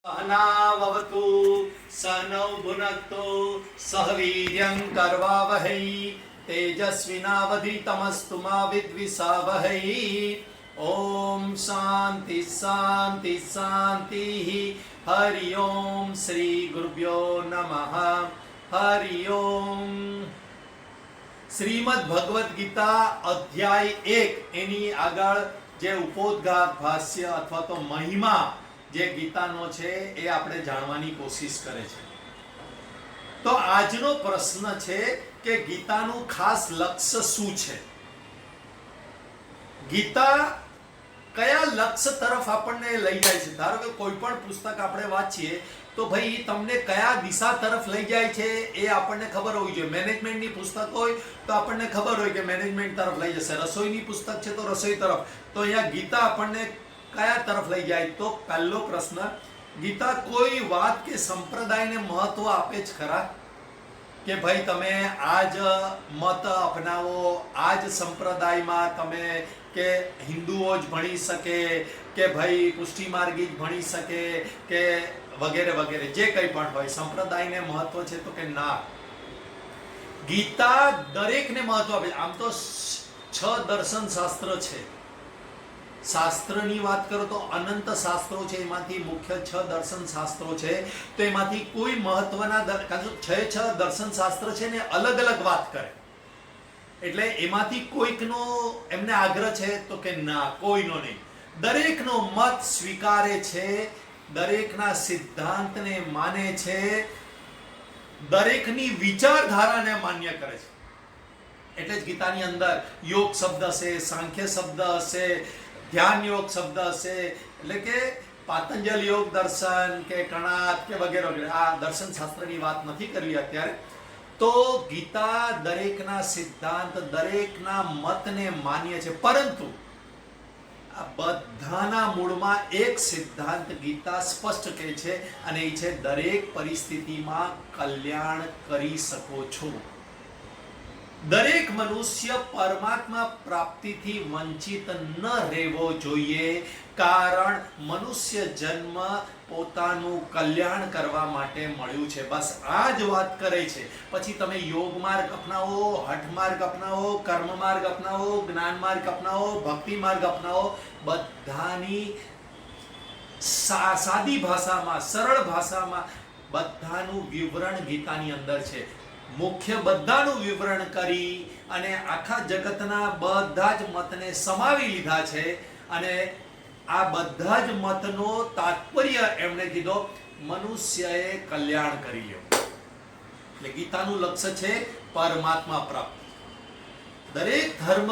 सहनाववतु सहनौ भुनक्तु सह वीर्यं करवावहै तेजस्विनावधीतमस्तु मा विद्विषावहै। ओम शांति शांति शांति। हरि ओम श्री गुरुभ्यो नमः। हरि ओम। श्रीमद् भगवद गीता अध्याय 1 एनी આગળ જે ઉपोद्घात ભાષ્ય અથવા તો મહિમા જે ગીતાનો છે એ આપણે જાણવાની કોશિશ કરે છે। તો આજનો પ્રશ્ન છે કે ગીતાનું ખાસ લક્ષ્ય શું છે, ગીતા કયા લક્ષ્ય તરફ આપણને લઈ જાય છે। ધારો કે કોઈ પણ પુસ્તક આપણે વાંચીએ તો ભાઈ તમને કયા દિશા તરફ લઈ જાય છે એ આપણને ખબર હોવી જોઈએ। મેનેજમેન્ટની પુસ્તક હોય તો આપણને ખબર હોય કે મેનેજમેન્ટ તરફ લઈ જશે, રસોઈની પુસ્તક છે તો રસોઈ તરફ। તો અહીંયા ગીતા આપણને કયા તરફ લઈ જાય? તો પહેલો પ્રશ્ન, ગીતા કોઈ વાત કે સંપ્રદાયને મહત્વ આપે જ ખરા કે ભાઈ તમે આ જ મત અપનાવો, આ જ સંપ્રદાયમાં તમે, કે હિન્દુઓ જ ભણી શકે કે ભાઈ પુષ્ટિ માર્ગી જ ભણી શકે કે વગેરે વગેરે જે કંઈ પણ હોય, સંપ્રદાયને મહત્વ છે તો કે ના, ગીતા દરેકને મહત્વ આપે। આમ તો 6 દર્શન શાસ્ત્ર છે, શાસ્ત્રની વાત કરો તો અનંત શાસ્ત્રો છે, એમાંથી મુખ્ય 6 દર્શન શાસ્ત્રો છે। તો એમાંથી કોઈ મહત્વના 6 દર્શન શાસ્ત્ર છે ને અલગ અલગ વાત કરે, એટલે એમાંથી કોઈકનો એમને આગ્રહ છે તો કે ના, કોઈનો નહીં, દરેકનો મત સ્વીકારે છે, દરેકના સિદ્ધાંતને માને છે, દરેકની વિચારધારાને માન્ય કરે છે। એટલે જ ગીતાની અંદર યોગ શબ્દ હશે, સાંખ્ય શબ્દ હશે, ધ્યાન યોગ શબ્દ હશે, એટલે કે પાતંજલ યોગ દર્શન કે કણાદ કે વગેરે વગેરે, આ દર્શન શાસ્ત્રની વાત નથી કરવી અત્યારે। તો ગીતા દરેકના સિદ્ધાંત, દરેકના મતને માન્ય છે, પરંતુ આ બધાના મૂળમાં એક સિદ્ધાંત ગીતા સ્પષ્ટ કહે છે, અને એ છે દરેક પરિસ્થિતિમાં કલ્યાણ કરી શકો છો। દરેક મનુષ્ય પરમાત્મા પ્રાપ્તિથી વંચિત ન રહેવો જોઈએ, કારણ મનુષ્ય જન્મ પોતાનું કલ્યાણ કરવા માટે મળ્યું છે। બસ આ જ વાત કરે છે। પછી તમે યોગ માર્ગ અપનાવો, હઠ માર્ગ અપનાવો, કર્મ માર્ગ અપનાવો, જ્ઞાન માર્ગ અપનાવો, ભક્તિ માર્ગ અપનાવો, બધાની સાદી ભાષામાં, સરળ ભાષામાં બધાનું વિવરણ ગીતાની અંદર છે। મુખ્ય બધાનું વિવરણ કરી અને આખા જગતના બધા જ મતને સમાવી લીધા છે, અને આ બધા જ મતનો તાત્પર્ય એમણે કીધો, મનુષ્યએ કલ્યાણ કરી લ્યો। એટલે ગીતાનું લક્ષ્ય છે પરમાત્મા પ્રાપ્તિ। દરેક ધર્મ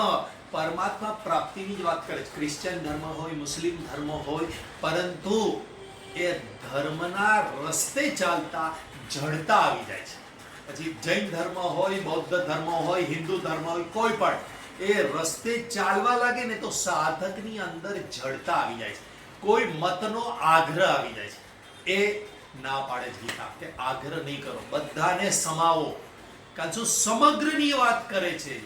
પરમાત્મા પ્રાપ્તિની જ વાત કરે છે, ક્રિશ્ચિયન ધર્મ હોય, મુસ્લિમ ધર્મ હોય, પરંતુ એ ધર્મના રસ્તે ચાલતા જડતા આવી જાય છે। પછી જૈન ધર્મ હોય, બૌદ્ધ ધર્મ હોય, હિન્દુ ધર્મ હોય, કોઈ પણ એ રસ્તે ચાલવા લાગે ને તો સાધકની અંદર જડતા આવી જાય છે, કોઈ મતનો આગ્રહ આવી જાય છે। એ ના પાડે છે ગીતા કે આગ્રહ નહીં કરો, બધાને સમાવો, કારણ કે સમગ્રની વાત કરે છે,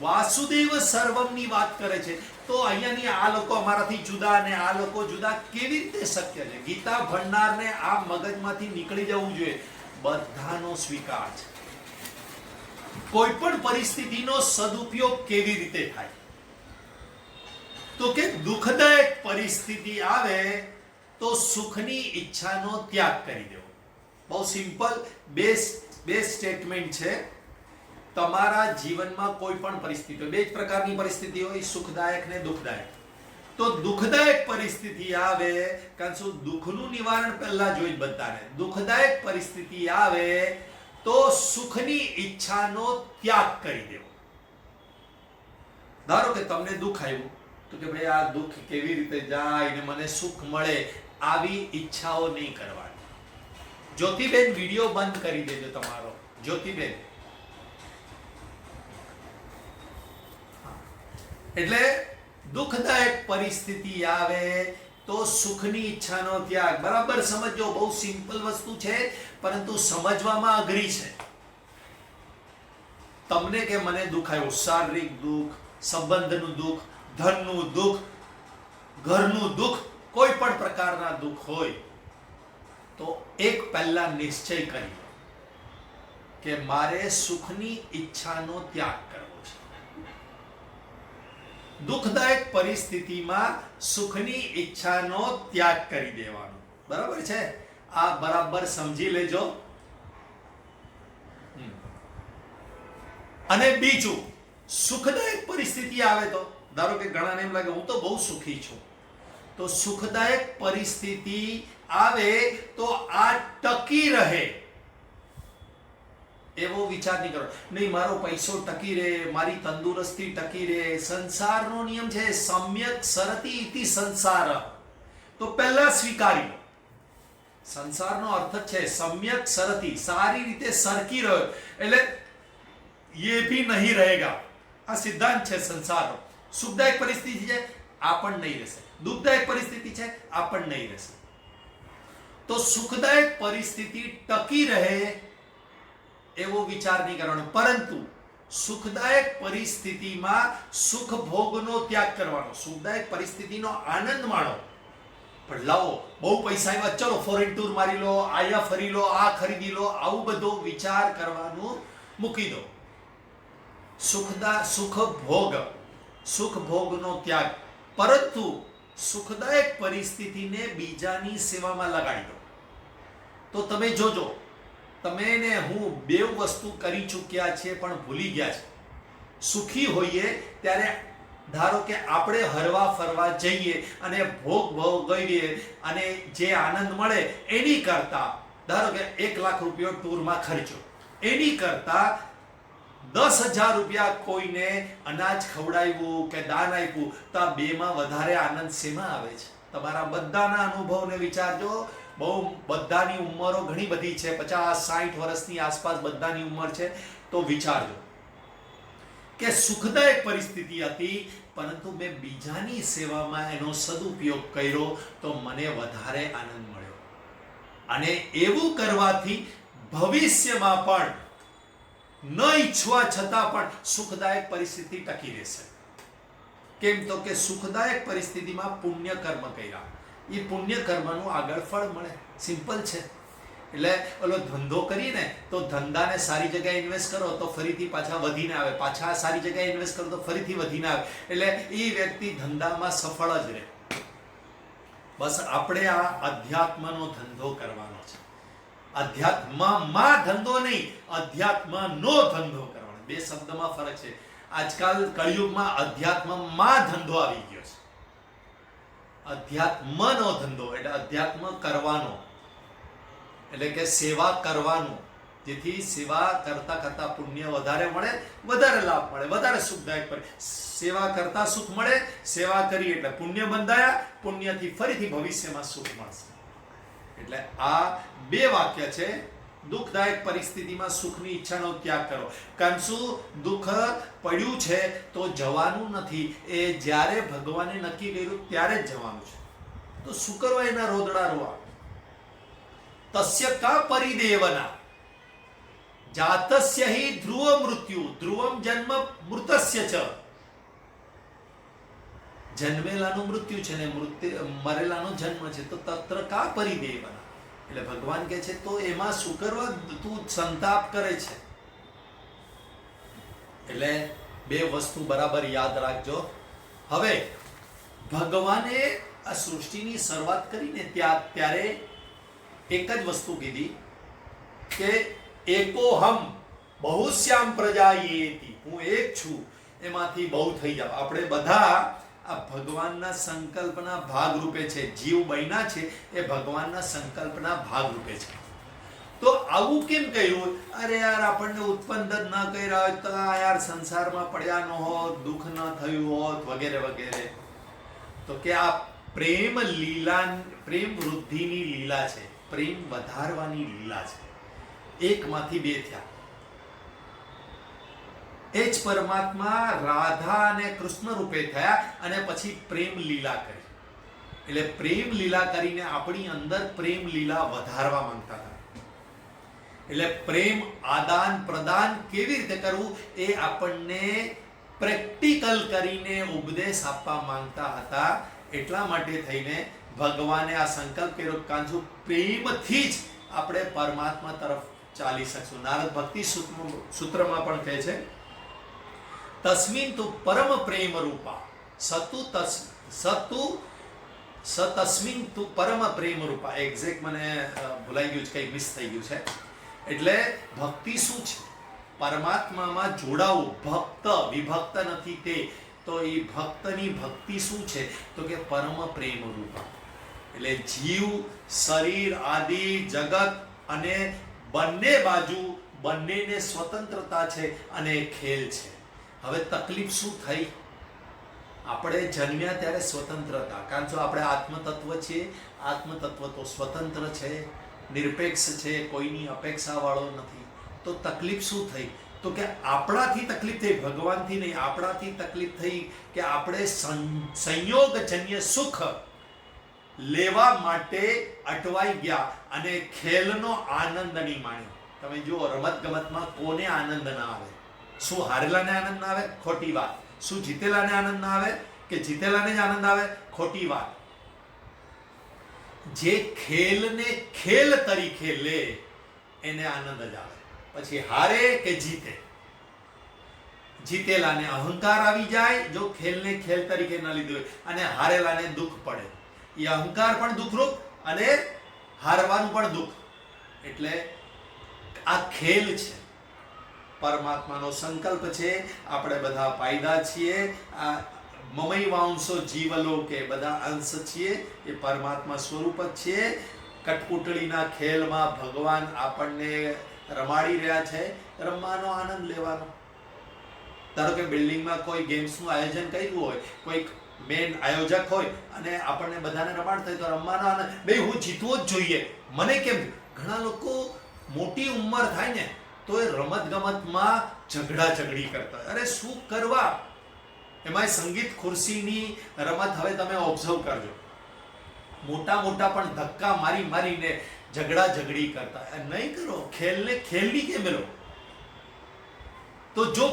વાસુદેવ સર્વમની વાત કરે છે। તો અહીંયાની આ લોકો અમારાથી જુદા અને આ લોકો જુદા કેવી રીતે શક્ય છે? ગીતા ભણનારને આ મગજમાંથી નીકળી જવું જોઈએ, બધાનો સ્વીકાર છે। કોઈ પણ પરિસ્થિતિનો સદુપયોગ કેવી રીતે થાય? તો કે દુઃખદાયક પરિસ્થિતિ આવે તો સુખની ઈચ્છાનો ત્યાગ કરી દેવો। બહુ સિમ્પલ બે સ્ટેટમેન્ટ છે। તમારા જીવનમાં કોઈ પણ પરિસ્થિતિ હોય, બે જ પ્રકારની પરિસ્થિતિ હોય, સુખદાયક ને દુઃખદાયક। તો દુઃખદાયક પરિસ્થિતિ આવે, કારણ શું દુઃખનું નિવારણ પહેલા જોઈએ બધાને, દુઃખદાયક પરિસ્થિતિ આવે તો સુખની ઈચ્છાનો ત્યાગ કરી દેવો। ધારો કે તમને દુઃખ આવ્યું તો કે ભાઈ આ દુઃખ કેવી રીતે જાય ને મને સુખ મળે, આવી ઈચ્છાઓ નહીં કરવાની। જ્યોતિબેન વિડિયો બંધ કરી દેજો તમારો, જ્યોતિબેન। એટલે દુઃખદાયક પરિસ્થિતિ આવે તો સુખની ઈચ્છાનો ત્યાગ, બરાબર સમજો, બહુ સિમ્પલ વસ્તુ છે, પરંતુ સમજવામાં અઘરી છે। તમને કે મને દુઃખ આવ્યું, શારીરિક દુઃખ, સંબંધનું દુઃખ, ધનનું દુઃખ, ઘરનું દુઃખ, કોઈ પણ પ્રકારના દુઃખ હોય, એક પહેલા નિશ્ચય કરી લો કે મારે સુખની ઈચ્છાનો ત્યાગ કરવો છે. દુઃખદાયક પરિસ્થિતિમાં સુખની ઈચ્છાનો ત્યાગ કરી દેવાનો. બરાબર છે? આ બરાબર સમજી લેજો. અને બીજું, સુખદાયક પરિસ્થિતિ આવે તો ધારો કે ઘણાને એમ લાગે હું તો બહુ સુખી છું, તો સુખદાયક પરિસ્થિતિ આવે તો આ ટકી રહે એવો વિચાર નહીં કરો. નહીં, મારો પૈસો ટકી રહે, મારી તંદુરસ્તી ટકી રહે. સંસારનો નિયમ છે સમ્યક સરતી ઇતિ સંસાર. તો પહેલા સ્વીકારી લો. સંસારનો અર્થ છે સમ્યક સરતી, સારી રીતે સરકી રહ્યો, એટલે ये भी नहीं रहेगा. આ સિદ્ધાંત છે સંસારનો. સુખદાયક પરિસ્થિતિ છે આ પણ નહીં રહેશે, દુઃખદાયક પરિસ્થિતિ છે આ પણ નહીં રહેશે. તો સુખદાયક પરિસ્થિતિ ટકી રહે એવો વિચાર નહીં કરવાનો, પરંતુ સુખદાયક પરિસ્થિતિમાં સુખ ભોગનો ત્યાગ કરવાનો. સુખદાયક પરિસ્થિતિનો આનંદ માણો, પણ લાવો બહુ પૈસા આવ્યા, ચલો ફોરેન ટૂર મારી લો, આયા ફરી લો, આ ખરીદી લો, આવું બધો વિચાર કરવાનું મૂકી દો. સુખ ભોગનો ત્યાગ, પરંતુ સુખદાયક પરિસ્થિતિને બીજાની સેવામાં લગાડી દો. તો તમે જોજો, તમે ને હું બે વસ્તુ કરી ચૂક્યા છે પણ ભૂલી ગયા છે. સુખી હોઈએ ત્યારે ધારો કે આપણે હરવા ફરવા જઈએ અને ભોગ ભોગવીએ અને જે આનંદ મળે એની કરતા, ધારો કે 1 લાખ રૂપિયા ટૂરમાં ખર્ચો, એની કરતા 10,000 રૂપિયા કોઈને અનાજ ખવડાવ્યું કે દાન આપ્યું, તો આ બેમાં વધારે આનંદ શેમાં આવે છે? તમારા બધાના અનુભવને વિચારજો. બહુ બધાની ઉંમરો ઘણી બધી છે, 50-60 વર્ષની આસપાસ બધાની ઉંમર છે. તો વિચારજો કે સુખદાયક પરિસ્થિતિ હતી, પરંતુ મેં બીજાની સેવામાં એનો સદુપયોગ કર્યો તો મને વધારે આનંદ મળ્યો. અને એવું કરવાથી ભવિષ્યમાં પણ ન ઈચ્છવા છતાં પણ સુખદાયક પરિસ્થિતિ ટકી રહેશે. કેમ? તો કે સુખદાયક પરિસ્થિતિમાં પુણ્ય કર્મ કર્યા, એ પુણ્ય કર્મનું આગળ ફળ મળે. સિમ્પલ છે. એટલે ઓલો ધંધો કરીને તો ધંધાને સારી જગ્યાએ ઇન્વેસ્ટ કરો તો ફરીથી પાછા વધીને આવે, પાછા સારી જગ્યાએ ઇન્વેસ્ટ કરો તો ફરીથી વધીને આવે, એટલે એ વ્યક્તિ ધંધામાં સફળ જ રહે. બસ આપણે આ અધ્યાત્મનો ધંધો કરવાનો છે. અધ્યાત્મમાં ધંધો નહીં, અધ્યાત્મનો ધંધો કરવાનો. બે શબ્દમાં ફરક છે. આજકાલ કળિયુગમાં અધ્યાત્મમાં ધંધો આવી ગયો છે. અધ્યાત્મનો ધંધો એટલે અધ્યાત્મ કરવાનો, એટલે કે સેવા કરવાનું, જેથી સેવા કરતા કરતા પુણ્ય વધારે મળે, વધારે લાભ મળે, વધારે સુખદાયક પડે. સેવા કરતા સુખ મળે, સેવા કરી એટલે પુણ્ય બંધાયા, પુણ્યથી ફરીથી ભવિષ્યમાં સુખ મળશે. એટલે આ બે વાક્ય છે. દુઃખદાયક પરિસ્થિતિમાં સુખની ઈચ્છાનો ત્યાગ કરો. કારણ શું? દુઃખ પડ્યું છે તો જવાનું નથી, એ જ્યારે ભગવાને નક્કી કર્યું ત્યારે જ જવાનું છે. તો શું કરવા એના રોદડા રોવા? તસ્ય કા પરિદેવના જાતસ્ય હિ ધ્રુવ મૃત્યુ ધ્રુવમ જન્મ મૃતસ્ય ચ. જન્મેલાનું મૃત્યુ છે ને મરેલાનો જન્મ છે, તો તત્ર કા પરિદેવના. એટલે ભગવાન કહે છે તો એમાં શું કરવા તું સંતાપ કરે છે? એટલે બે વસ્તુ બરાબર યાદ રાખજો. હવે ભગવાને આ સૃષ્ટિની શરૂઆત કરીને ત્યારે એક જ વસ્તુ કીધી કે એકોહમ બહુશ્યામ પ્રજાયેતિ, હું એક છું, એમાંથી બહુ થઈ જાવ. આપણે બધા આ ભગવાનના સંકલ્પના ભાગરૂપે છે. જીવ બન્યા છે એ ભગવાનના સંકલ્પના ભાગરૂપે છે. તો આવું કેમ કહ્યું? અરે યાર, આપણને ઉત્પન્ન જ ન કર્યા હોય તો યાર સંસારમાં પડ્યા ન હોત, દુઃખ ન થયું હોત, વગેરે વગેરે. તો કે આ પ્રેમ લીલા, પ્રેમ વૃદ્ધિની લીલા છે, પ્રેમ વધારવાની લીલા છે. એકમાંથી બે થયા. એ જ પરમાત્મા રાધા અને કૃષ્ણ રૂપે થયા અને પછી પ્રેમ લીલા કરી. એટલે પ્રેમ લીલા કરીને આપણી અંદર પ્રેમ લીલા વધારવા માંગતા હતા. એટલે પ્રેમ આદાન પ્રદાન કેવી રીતે કરવું એ આપણને પ્રેક્ટિકલ કરીને ઉપદેશ આપવા માંગતા હતા. એટલા માટે થઈને ભગવાને આ સંકલ્પ કર્યો, કાંજુ પ્રેમથી જ આપણે પરમાત્મા તરફ ચાલી શકશું. નારદ ભક્તિ સૂત્રમાં પણ કહે છે, તસ્મિન તુ પરમ પ્રેમ રૂપા સતસ્મિન તુ પરમ પ્રેમ રૂપા. એક્ઝેક્ટ મને ભૂલાઈ ગયું છે, કંઈ મિસ થઈ ગયું છે. એટલે ભક્તિ શું છે? પરમાત્મામાં જોડાવું. ભક્ત વિભક્ત નથી તે, તો એ ભક્તની ભક્તિ શું છે? તો કે પરમ પ્રેમ રૂપા. એટલે જીવ, શરીર આદિ જગત અને બંને બાજુ બંનેને સ્વતંત્રતા છે અને ખેલ છે. હવે તકલીફ શું થઈ? આપણે જન્મ્યા ત્યારે સ્વતંત્રતા, કારણ કે આપણે આત્મતત્વ છીએ. આત્મતત્વ તો સ્વતંત્ર છે, નિરપેક્ષ છે, કોઈની અપેક્ષા વાળો નથી. તો તકલીફ શું થઈ? તો કે આપણાથી તકલીફ થઈ, ભગવાનથી નહીં. આપણાથી તકલીફ થઈ કે આપણે સંયોગજન્ય સુખ લેવા માટે અટવાઈ ગયા અને ખેલનો આનંદ નહીં માણ્યો. તમે જુઓ, રમત ગમતમાં કોને આનંદ ના આવે? શું હારેલાને આનંદ ના આવે? ખોટી વાત. શું જીતેલાને આનંદ ના આવે? કે જીતેલાને જ આનંદ આવે? ખોટી વાત. જે ખેલને ખેલ તરીકે લે એને આનંદ જ આવે. પછી હારે કે જીતે, જીતેલાને અહંકાર આવી જાય જો ખેલને ખેલ તરીકે ન લીધો હોય, અને હારેલાને દુઃખ પડે. એ અહંકાર પણ દુઃખરૂપ અને હારવાનું પણ દુઃખ. એટલે આ ખેલ છે, પરમાત્માનો સંકલ્પ છે. આપણે બધા પાયદા છીએ. આ મમઈ વાંસો જીવલોકે, બધા અંશ છીએ, એ પરમાત્મા સ્વરૂપ જ છીએ. કઠપૂતળીના ખેલમાં ભગવાન આપણને રમાડી રહ્યા છે. રમવાનો આનંદ લેવાનો. ધારો કે બિલ્ડિંગમાં કોઈ ગેમ્સનું આયોજન કર્યું હોય, કોઈ મેન આયોજક હોય અને આપણને બધાને રમાડતા હોય, તો રમવાનો આનંદ. બે હું જીતવો જ જોઈએ, મને કેમ? ઘણા લોકો મોટી ઉંમર થાય ને તો એ રમત ગમતમાં ઝઘડી કરતા હોય. અરે શું કરવા? એમાં સંગીત ખુરશીની રમત હવે તમે ઓબ્ઝર્વ કરજો, મોટા પણ ધક્કા મારીને ઝઘડી કરતા. નહીં કરો. ખેલને ખેલની કેમ લો? તો જો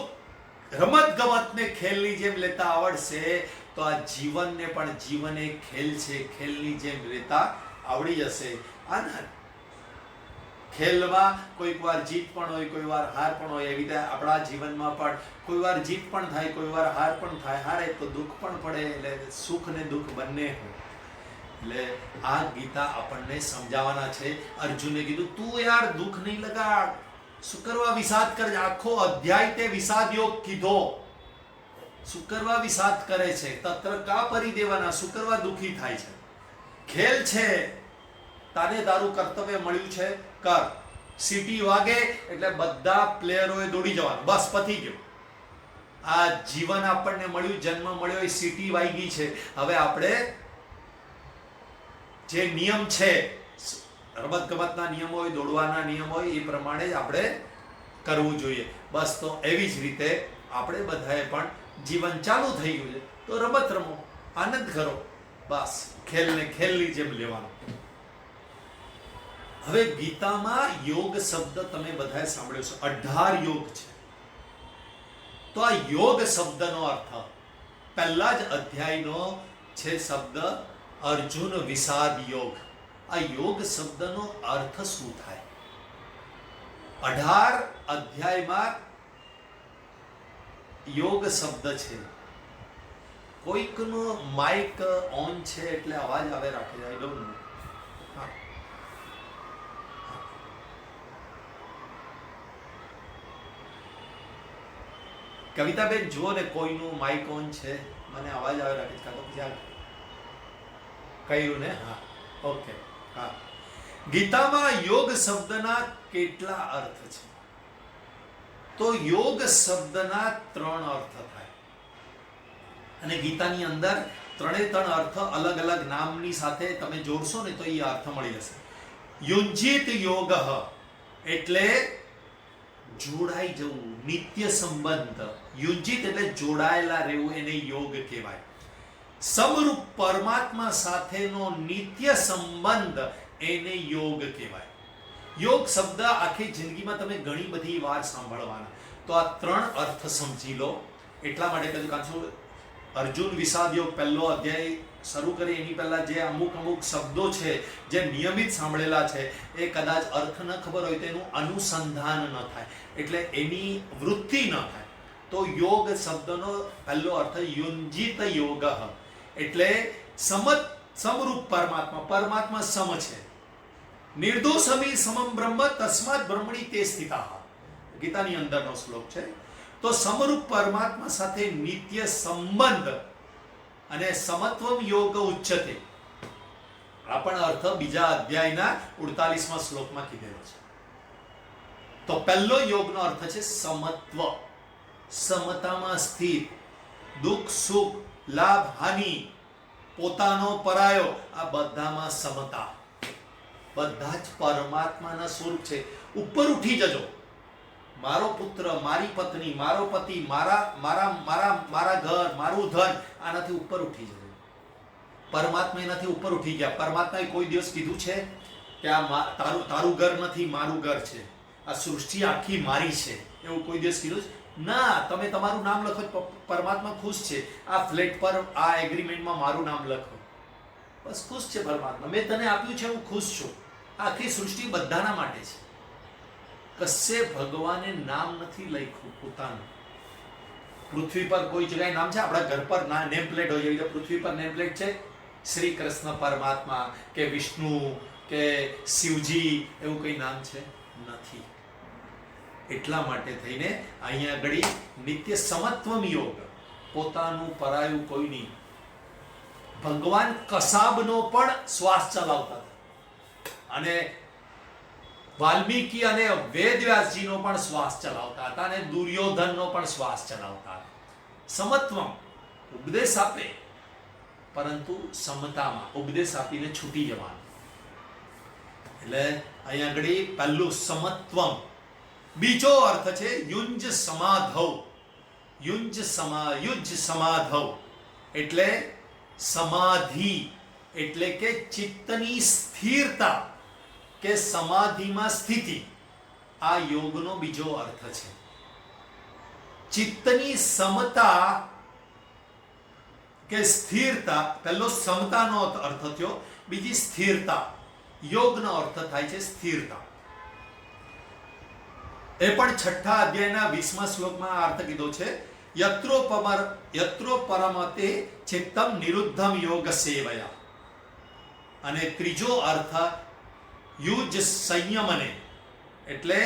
રમત ગમતને ખેલની જેમ લેતા આવડશે તો આ જીવનને પણ જીવન એક ખેલ છે, ખેલની જેમ લેતા આવડી જશે. આનંદ ખેલમાં કોઈક વાર જીત પણ હોય, કોઈ વાર હાર પણ હોય. એવી રીતે આપણા જીવનમાં પણ કોઈ વાર જીત પણ થાય, કોઈ વાર હાર પણ થાય. હારે તો દુઃખ પણ પડે. એટલે સુખ ને દુઃખ બંને હોય. એટલે આ ગીતા આપણને સમજાવવાના છે. અર્જુને કીધું, તું યાર દુઃખ નહીં લગાડ, શું કરવા વિષાદ કરે? આખો અધ્યાય તે વિષાદ યોગ કીધો. શું કરવા વિષાદ કરે છે? તત્ર કા પરિદેવાના, શું કરવા દુઃખી થાય છે? ખેલ છે, તારે તારું કર્તવ્ય મળ્યું છે, કર. સીટી વાગે એટલે બધા પ્લેયરોએ દોડી જવાનું, બસ પતી ગયું. આ જીવન આપણને મળ્યું, જન્મ મળ્યો, એ સીટી વાગી છે. હવે આપણે જે નિયમ છે, રમત ગમતના નિયમ હોય, દોડવાના નિયમ હોય, એ પ્રમાણે જ આપણે કરવું જોઈએ. બસ તો એવી જ રીતે આપણે બધાએ પણ જીવન ચાલુ થઈ ગયું છે તો રમત રમો, આનંદ કરો. બસ ખેલને ખેલની જેમ લેવાનો. હવે ગીતામાં યોગ શબ્દ તમે બધાએ સાંભળ્યો છે, 18 યોગ છે. તો આ યોગ શબ્દનો અર્થ પહેલા જ અધ્યાયનો છે શબ્દ અર્જુન વિષાદ યોગ. આ યોગ શબ્દનો અર્થ શું થાય? 18 અધ્યાયમાં યોગ શબ્દ છે. કોઈકનો માઇક ઓન છે એટલે અવાજ આવે રાખે. I don't know. કવિતાબેન જુઓ ને, કોઈનું માઇક ઓન છે, મને અવાજ આવે રાખે છે. તો પછી કહ્યું ને? હા, ઓકે. હા, ગીતામાં યોગ શબ્દના કેટલા અર્થ છે? તો યોગ શબ્દના 3 અર્થ થાય. અને ગીતાની અંદર 3 અર્થ અલગ અલગ નામની સાથે તમે જોડશો ને તો એ અર્થ મળી જશે. યુંજીત યોગ એટલે જોડાઈ જવું, નિત્ય સંબંધ. યુંજીત એટલે જોડાયેલા રહેવું, એને યોગ કહેવાય. સમરૂપ પરમાત્મા સાથેનો નિત્ય સંબંધ, એને યોગ કહેવાય. યોગ શબ્દ આખી જિંદગીમાં તમે ઘણી બધી વાર સાંભળવાના. તો આ 3 અર્થ સમજી લો. એટલા માટે કહ્યું, કારણ અર્જુન વિષાદ યોગ પહેલો અધ્યાય શરૂ કરીએ એની પહેલા જે અમુક શબ્દો છે જે નિયમિત સાંભળેલા છે એ કદાચ અર્થ ન ખબર હોય તો એનું અનુસંધાન ન થાય, એટલે એની વૃત્તિ ન થાય. તો યોગ શબ્દનો પહેલો અર્થ યુંજિત યોગ, એટલે સમરૂપ પરમાત્મા. પરમાત્મા સમ છે. નિર્દોષમી સમમ બ્રહ્મ તસ્માત બ્રહ્મણી તે સ્થિતા, ગીતાની અંદરનો શ્લોક છે. તો સમરૂપ પરમાત્મા સાથે નિત્ય સંબંધ અને સમત્વમ યોગ ઉચ્ચતે, આ પણ અર્થ બીજા અધ્યાયના 48મા શ્લોકમાં કીધેલો છે. તો પહેલો યોગનો અર્થ છે સમત્વ, સમતામાં સ્થિત, દુઃખ સુખ, લાભ હાનિ, પોતાનો પરાયો, આ બધામાં સમતા. બધા જ પરમાત્માના સ્વરૂપ છે. ઉપર ઉઠી જજો. મારો પુત્ર, મારી પત્ની, મારો પતિ, મારા ઘર, મારું ધન, આનાથી ઉપર ઉઠી જજો. પરમાત્મા એનાથી ઉપર ઉઠી ગયા. પરમાત્માએ કોઈ દિવસ કીધું છે કે આ તારું ઘર નથી, મારું ઘર છે, આ સૃષ્ટિ આખી મારી છે, એવું કોઈ દિવસ કીધું છે? ના. તમે તમારું નામ લખો, પરમાત્મા ખુશ છે. આ ફ્લેટ પર આ એગ્રીમેન્ટમાં મારું નામ લખો, બસ ખુશ છે પરમાત્મા. મેં તને આપ્યું છે, હું ખુશ છું. આખી સૃષ્ટિ બધાના માટે છે. કશે ભગવાને નામ નથી લખ્યું પોતાનું. પૃથ્વી પર કોઈ જગ્યાએ નામ છે? આપણા ઘર પર નેમ પ્લેટ હોય, એવી પૃથ્વી પર નેમ પ્લેટ છે શ્રી કૃષ્ણ પરમાત્મા કે વિષ્ણુ કે શિવજી, એવું કઈ નામ છે? નથી. એટલા માટે થઈને અહીંયા આગળ નિત્ય સમત્વમ યોગ, પોતાનું પરાયું કોઈ નહીં. ભગવાન કસાબનો પણ શ્વાસ ચલાવતા હતા, અને વાલ્મીકી અને વેદવ્યાસજીનો પણ શ્વાસ ચલાવતા હતા, અને દુર્યોધનનો પણ શ્વાસ ચલાવતા હતા. સમત્વમ, ઉપદેશ આપે પરંતુ સમતામાં, ઉપદેશ આપીને છૂટી જવાનું. એટલે અહીંયા આગળ પહેલું સમત્વમ. બીજો અર્થ છે યુંજ સમાધૌ. યુંજ સમાધૌ એટલે સમાધિ, એટલે કે ચિત્તની સ્થિરતા કે સમાધિમાં સ્થિતિ. આ યોગનો બીજો અર્થ છે. ચિત્તની સમતા કે સ્થિરતા. પહેલો સમતાનો અર્થ થયો, બીજી સ્થિરતા. યોગનો અર્થ થાય છે સ્થિરતા. એ પણ 6થા અધ્યાયના 20મા શ્લોકમાં આ અર્થ કીધો છે. યત્રો પરમતે ચિત્તમ નિરુદ્ધમ યોગ સેવયા. અને ત્રીજો અર્થ યુજ સંયમને, એટલે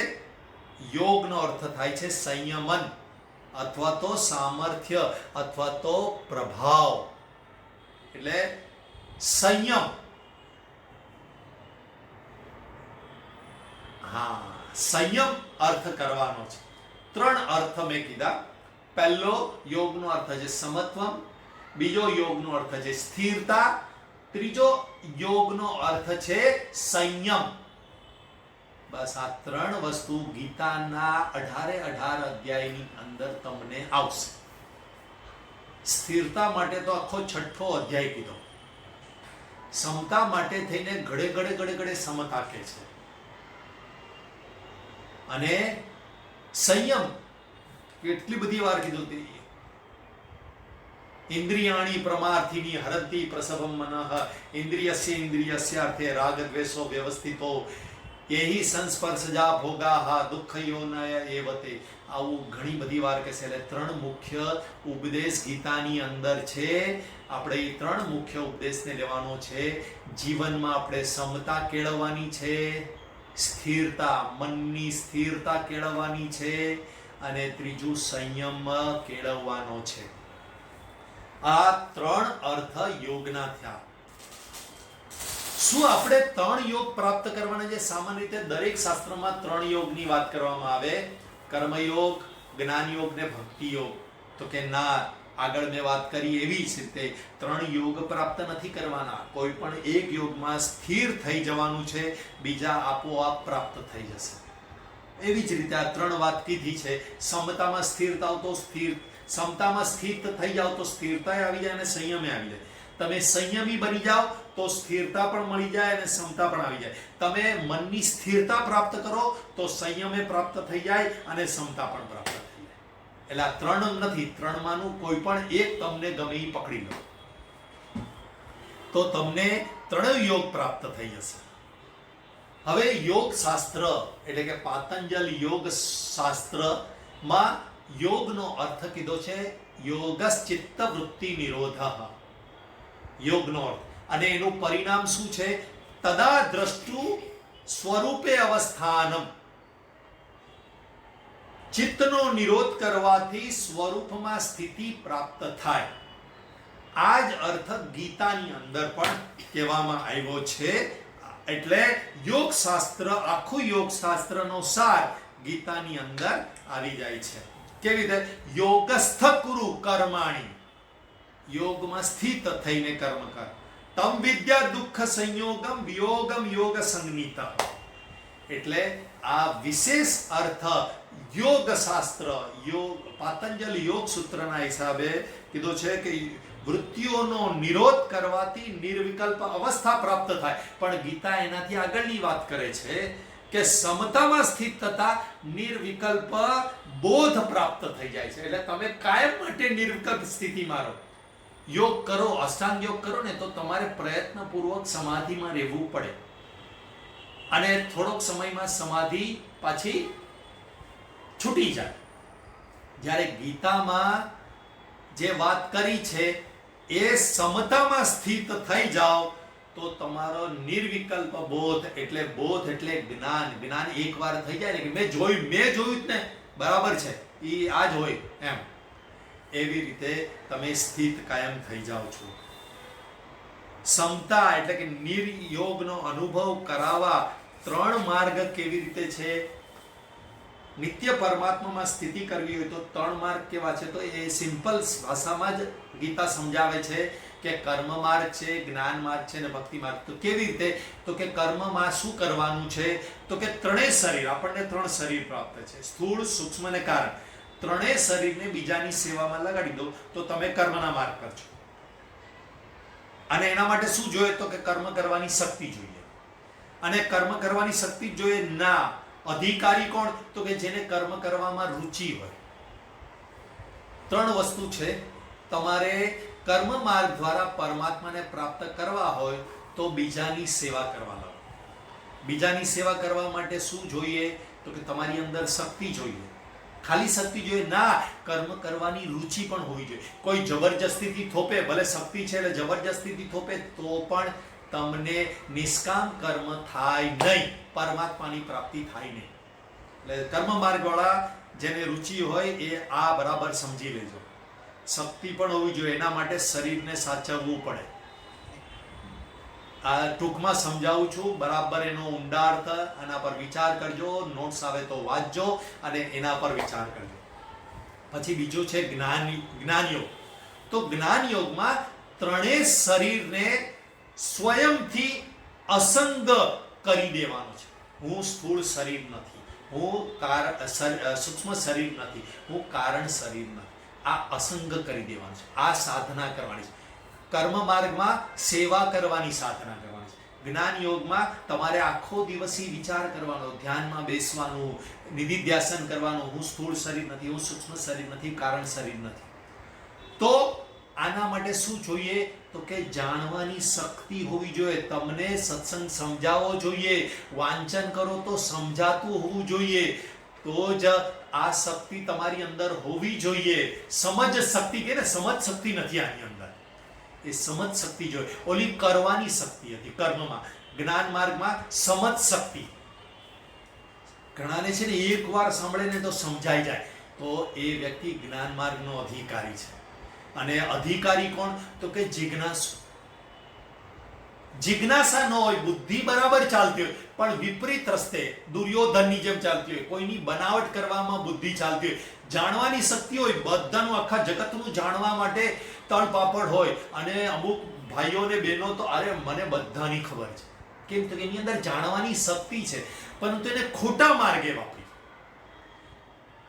યોગનો અર્થ થાય છે સંયમન, અથવા તો સામર્થ્ય, અથવા તો પ્રભાવ. એટલે સંયમ. સંયમ અર્થ કરવાનો છે. 3 અર્થ મેં કીધા. પહેલો યોગનો અર્થ છે સમત્વમ, બીજો યોગનો અર્થ છે સ્થિરતા, ત્રીજો યોગનો અર્થ છે સંયમ. બસ આ 3 વસ્તુ ગીતાના 18 અધ્યાયની અંદર તમને આવશે. સ્થિરતા માટે તો આખો 6થો અધ્યાય કીધો. સમતા માટે થઈને ઘડે સમતા કે છે. અને સંયમ કેટલી બધી વાર કીધું તે. ઇન્દ્રિયાણી પ્રમાર્થિની હરંતી પ્રસવમ મનઃ ઇન્દ્રિયસ્ય ઇન્દ્રિયસ્ય અર્થે રાગ દ્વેષો વ્યવસ્થિતો યેહિ સંસ્પર્શજા ભોગાહ દુઃખયોનય એવતે. આવું ઘણી બધી વાર કહેશે. એટલે 3 મુખ્ય ઉપદેશ ગીતાની અંદર છે. આપણે એ 3 મુખ્ય ઉપદેશને લેવાનો છે. જીવનમાં આપણે સમતા કેળવવાની છે, સ્થિરતા, મનની સ્થિરતા કેળવવાની છે, અને ત્રીજું સંયમ કેળવવાનો છે. આ 3 અર્થ યોગના થયા. શું આપણે 3 યોગ પ્રાપ્ત કરવાના છે? સામાન્ય રીતે દરેક શાસ્ત્રમાં 3 યોગની વાત કરવામાં આવે, કર્મયોગ, જ્ઞાન યોગ ને ભક્તિ યોગ. તો કે ના, આગળ મેં વાત કરી એવી જ રીતે 3 યોગ પ્રાપ્ત નથી કરવાના. કોઈ પણ એક યોગમાં સ્થિર થઈ જવાનું છે, બીજા આપોઆપ પ્રાપ્ત થઈ જશે. એવી જ રીતે આ 3 વાત કીધી છે. સમતામાં સ્થિરતા તો સમતામાં સ્થિત થઈ જાવ તો સ્થિરતા આવી જાય અને સંયમે આવી જાય. તમે સંયમી બની જાઓ તો સ્થિરતા પણ મળી જાય અને સમતા પણ આવી જાય. તમે મનની સ્થિરતા પ્રાપ્ત કરો તો સંયમે પ્રાપ્ત થઈ જાય અને સમતા પણ પ્રાપ્ત થઈ જાય. એટલે આ 3 નથી, 3 માંનું કોઈ પણ એક તમને ગમે એ પકડી લો. તો તમને ત્રણેય યોગ પ્રાપ્ત થઈ જશે. હવે યોગ શાસ્ત્ર એટલે કે પાતંજલ યોગ શાસ્ત્રમાં યોગનો અર્થ કીધો છે યોગશ્ચિત્ત વૃત્તિ નિરોધઃ. યોગનો અર્થ અને એનું પરિણામ શું છે? તદા દ્રષ્ટુ સ્વરૂપે અવસ્થાનમ. ચિત્તનો નિરોધ કરવાથી સ્વરૂપમાં સ્થિતિ પ્રાપ્ત થાય. આ જ અર્થ ગીતાની અંદર પણ કહેવામાં આવ્યો છે. એટલે યોગ શાસ્ત્ર, આખું યોગ શાસ્ત્રનો સાર ગીતાની અંદર આવી જાય છે. કેવી રીતે? યોગસ્થ કુરુ કર્માણી. યોગમાં સ્થિત થઈને કર્મ કર. તમ વિદ્યા દુઃખ સંયોગમ વિયોગમ યોગ સંગીત. એટલે આ વિશેષ અર્થ યોગ શાસ્ત્ર, યોગ પાતંજલ યોગ સૂત્રના હિસાબે કીધો છે કે વૃત્તિઓનો નિરોધ કરવાથી નિર્વિકલ્પ અવસ્થા પ્રાપ્ત થાય. પણ ગીતા એનાથી આગળની વાત કરે છે કે સમતામાં સ્થિત થતા નિર્વિકલ્પ બોધ પ્રાપ્ત થઈ જાય છે. એટલે તમે કાયમ માટે નિર્વિકલ્પ સ્થિતિમાં રહો. યોગ કરો, અષ્ટાંગ યોગ કરો ને તો તમારે પ્રયત્નપૂર્વક સમાધિમાં રહેવું પડે અને થોડોક સમયમાં સમાધિ પાછી છૂટી જાય. જ્યારે ગીતામાં જે વાત કરી છે એ સમતામાં સ્થિત થઈ જાઓ તો તમારો નિર્વિકલ્પ બોધ, એટલે બોધ એટલે જ્ઞાન. જ્ઞાન એકવાર થઈ જાય ને કે મેં જોયું જ ને, બરાબર છે, એ આ જ હોય એમ. એવી રીતે તમે સ્થિત કાયમ થઈ જાઓ છો. સમતા એટલે કે નિર્યોગનો અનુભવ કરાવવા ત્રણ માર્ગ કેવી રીતે છે? નિત્ય પરમાત્મામાં સ્થિતિ કરવી હોય તો ત્રણ માર્ગ કેવા છે? તો એ સિમ્પલ ભાષામાં જ ગીતા સમજાવે છે કે કર્મ માર્ગ છે, જ્ઞાન માર્ગ છે અને ભક્તિ માર્ગ. તો કેવી રીતે? તો કે કર્મમાં શું કરવાનું છે? તો કે ત્રણેય શરીર, આપણને ત્રણ શરીર પ્રાપ્ત છે, સ્થૂળ, સૂક્ષ્મ અને કારણ. ત્રણેય શરીરને બીજાની સેવામાં લગાડી દો તો તમે કર્મના માર્ગ પર છો. અને એના માટે શું જોઈએ? તો કે કર્મ કરવાની શક્તિ જોઈએ. અને કર્મ કરવાની શક્તિ જોઈએ ના. અધિકારી કોણ? તો કે જેને કર્મ કરવામાં રુચિ હોય. ત્રણ વસ્તુ છે. તમારે કર્મ માર્ગ દ્વારા પરમાત્માને પ્રાપ્ત કરવા હોય તો બીજાની સેવા કરવા લાવો. બીજાની સેવા કરવા માટે શું જોઈએ? તો કે તમારી અંદર શક્તિ જોઈએ. ખાલી શક્તિ જોઈએ ના, કર્મ કરવાની રુચિ પણ હોવી જોઈએ. કોઈ જબરજસ્તીથી થોપે, ભલે શક્તિ છે એટલે જબરજસ્તીથી થોપે તો પણ તમને નિષ્કામ કર્મ થાય નહીં, પરમાત્માની પ્રાપ્તિ થાય નહીં. એટલે કર્મ માર્ગવાળા જેને રુચિ હોય એ આ બરાબર સમજી લેજો. શક્તિ પણ હોવી જોઈએ. એના માટે શરીરને સાચવવું પડે. આ ટૂંકમાં સમજાવું છું, બરાબર એનો ઊંડા અર્થ આના પર વિચાર કરજો. નોટ્સ આવે તો વાંચજો અને એના પર વિચાર કરજો. પછી બીજું છે જ્ઞાન યોગ. તો જ્ઞાન યોગમાં ત્રણેય શરીરને સ્વયંથી અસંગ કરી દેવાનો છે. હું સ્થૂળ શરીર નથી, હું સૂક્ષ્મ શરીર નથી, હું કારણ શરીર નથી. આ અસંગ કરી દેવાનું છે. આ સાધના કરવાની છે. કર્મ માર્ગમાં સેવા કરવાની સાધના કરવાની છે. જ્ઞાન યોગમાં તમારે આખો દિવસ વિચાર કરવાનો, ધ્યાનમાં બેસવાનું, નિધિધ્યાસન કરવાનું. હું સ્થૂળ શરીર નથી, હું સૂક્ષ્મ શરીર નથી, કારણ શરીર નથી. તો આના માટે શું જોઈએ? તો કે જાણવાની શક્તિ હોવી જોઈએ. તમને સત્સંગ સમજાવવો જોઈએ, વાંચન કરો તો સમજાતું હોવું જોઈએ. તો જ આ શક્તિ તમારી અંદર હોવી જોઈએ. સમજ શક્તિ કે ને, સમજ શક્તિ નથી આની અંદર. એ સમજ શક્તિ જોઈએ. ઓલી કરવાની શક્તિ હતી કર્મમાં. જ્ઞાન માર્ગમાં સમજ શક્તિ. ઘણાને છે ને એકવાર સાંભળે ને તો સમજાઈ જાય તો એ વ્યક્તિ જ્ઞાન માર્ગનો અધિકારી છે. અને અધિકારી કોણ? તો કે જિજ્ઞાસુ. જિજ્ઞાસા ન હોય, બુદ્ધિ બરાબર ચાલતી હોય પણ વિપરીત રસ્તે દુર્યોધનની જેમ ચાલતી હોય, કોઈની બનાવટ કરવામાં બુદ્ધિ ચાલતી હોય. જાણવાની શક્તિ હોય, બધાનું આખા જગતનું જાણવા માટે તળ પાપડ હોય. અને અમુક ભાઈઓ ને બહેનો તો અરે મને બધાની ખબર છે. કેમ? તો એની અંદર જાણવાની શક્તિ છે પરંતુ એને ખોટા માર્ગે વાપરી.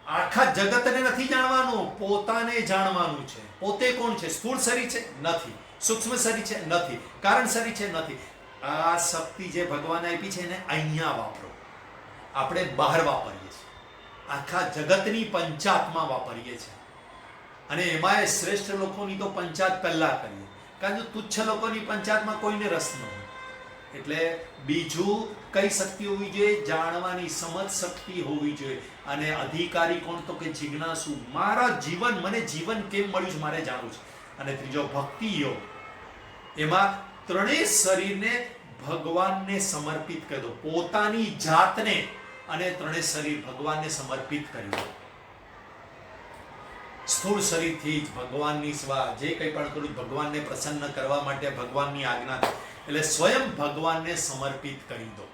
આખા જગતને નથી જાણવાનું, પોતાને જાણવાનું છે. પોતે કોણ છે? સ્થૂળ શરીર છે? નથી. સૂક્ષ્મ શરીર છે? નથી. કારણ શરીર છે? નથી. આ શક્તિ જે ભગવાને આપી છે એને અહીંયા વાપરો. આપણે બહાર વાપરીએ છીએ, આખા જગતની પંચાતમાં વાપરીએ છીએ. અને એમાં શ્રેષ્ઠ લોકોની તો પંચાત પહેલા કરીએ. કારણ કે તુચ્છ લોકોની પંચાયતમાં કોઈને રસ ન હોય. એટલે બીજું કઈ શક્તિ હોવી જોઈએ? જાણવાની સમજ શક્તિ હોવી જોઈએ. અને અધિકારી કોણ? તો કે જિજ્ઞાસુ. મારા જીવન, મને જીવન કેમ મળ્યું છે મારે જાણવું છે. અને ત્રીજો ભક્તિ યોગ. એમાં ત્રણેય શરીરને ભગવાનને સમર્પિત કરી દો, પોતાની જાતને અને ત્રણેય શરીર ભગવાનને સમર્પિત કરી દો. સ્થૂળ શરીરથી જ ભગવાનની સેવા, જે કંઈ પણ કરું ભગવાનને પ્રસન્ન કરવા માટે, ભગવાનની આજ્ઞા. એટલે સ્વયં ભગવાનને સમર્પિત કરી દો.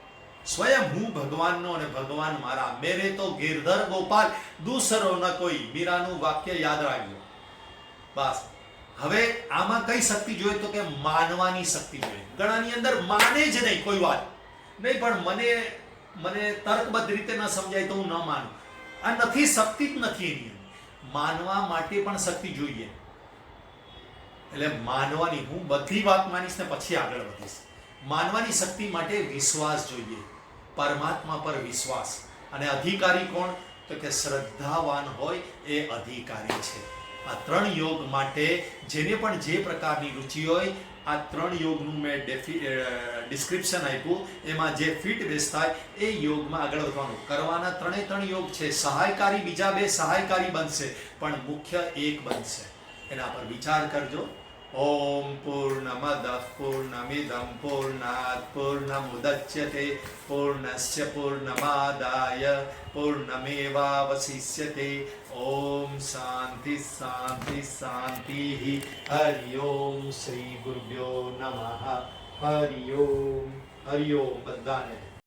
સ્વયં હું ભગવાનનો અને ભગવાન મારા. મેરે તો ગિરધર ગોપાલ દૂસરો ન કોઈ. મીરાનું વાક્ય યાદ રાખજો. બસ. હવે આમાં કઈ શક્તિ જોઈએ? તો કે માનવાની શક્તિ જોઈએ. ઘણાની અંદર માને જ નહીં કોઈ વાત. નહીં, પણ મને તર્કબદ્ધ રીતે ન સમજાય તો હું ન માનું. આ નથી, શક્તિ જ નથી એની. માનવા માટે પણ શક્તિ જોઈએ. એટલે માનવાની, હું બધી વાત માનીશ ને પછી આગળ વધીશ. માનવાની શક્તિ માટે વિશ્વાસ જોઈએ, પરમાત્મા પર વિશ્વાસ. અને અધિકારી કોણ? તો કે શ્રદ્ધાવાન હોય એ અધિકારી છે. આ ત્રણ યોગ માટે જેને પણ જે પ્રકારની રુચિ હોય, આ ત્રણ યોગનું મેં ડિસ્ક્રિપ્શન આપ્યું. એમાં જે ફિટ બેસ થાય એ યોગમાં આગળ વધવાનું. કરવાના ત્રણ યોગ છે. સહાયકારી બીજા બે સહાયકારી બનશે, પણ મુખ્ય એક બનશે. એના પર વિચાર કરજો. ઓમ પૂર્ણમદ પૂર્ણમિદં પૂર્ણાત પૂર્ણમુદચ્યતે પૂર્ણસ્ય પૂર્ણમાદાય પૂર્ણમેવાવશિષ્યતે. ઓમ શાંતિ શાંતિ શાંતિ. હરિ ઓમ. શ્રી ગુરુભ્યો નમઃ. હરિ ઓમ. હરિ ઓમ. બધાને